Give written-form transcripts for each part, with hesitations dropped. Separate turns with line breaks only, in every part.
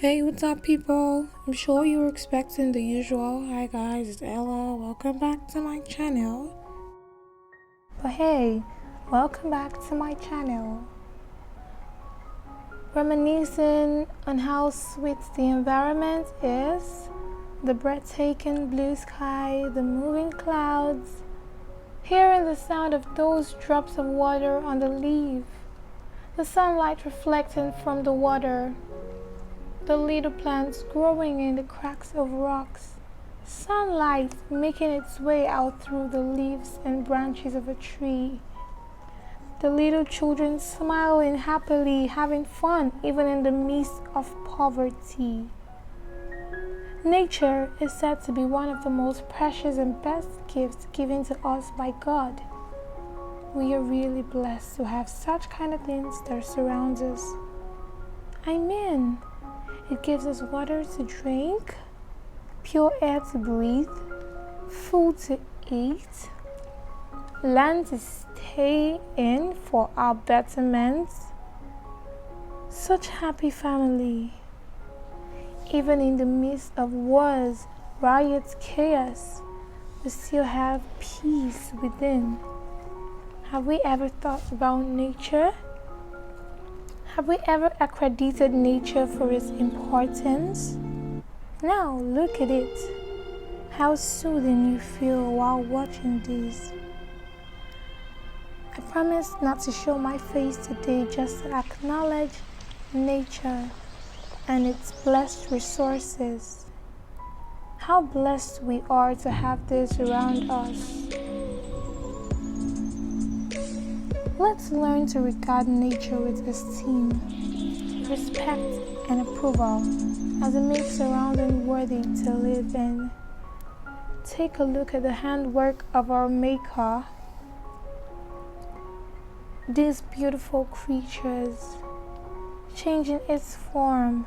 Hey, what's up, people? I'm sure you were expecting the usual. Hi, guys, it's Ella. Welcome back to my channel.
But hey, welcome back to my channel. Reminiscing on how sweet the environment is, the breathtaking blue sky, the moving clouds, hearing the sound of those drops of water on the leaf, the sunlight reflecting from the water, the little plants growing in the cracks of rocks, sunlight making its way out through the leaves and branches of a tree, the little children smiling happily, having fun even in the midst of poverty. Nature is said to be one of the most precious and best gifts given to us by God. We are really blessed to have such kind of things that surround us. I mean, it gives us water to drink, pure air to breathe, food to eat, land to stay in for our betterment. Such happy family. Even in the midst of wars, riots, chaos, we still have peace within. Have we ever thought about nature? Have we ever accredited nature for its importance? Now look at it. How soothing you feel while watching this. I promise not to show my face today, just to acknowledge nature and its blessed resources. How blessed we are to have this around us. Let's learn to regard nature with esteem, respect, and approval, as it makes surrounding worthy to live in. Take a look at the handwork of our Maker. These beautiful creatures, changing its form.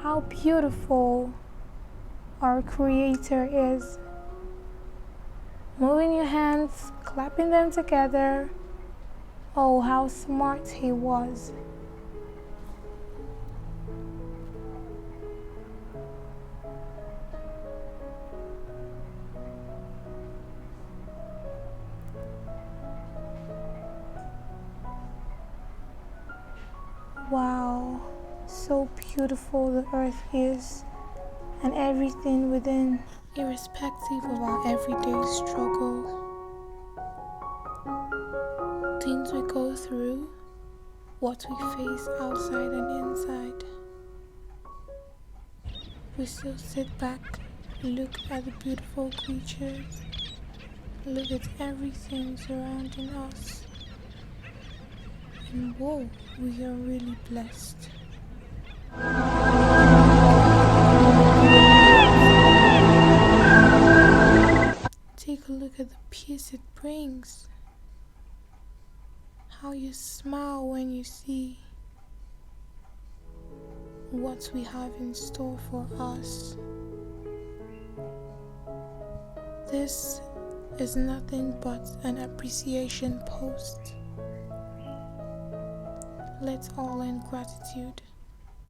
How beautiful our Creator is. Moving your hands, clapping them together. Oh, how smart he was. Wow, so beautiful the earth is and everything within, irrespective of our everyday struggle. Things we go through, what we face outside and inside. We still sit back, look at the beautiful creatures, look at everything surrounding us. And whoa, we are really blessed. Take a look at the peace it brings. How you smile when you see what we have in store for us. This is nothing but an appreciation post. Let's all learn gratitude.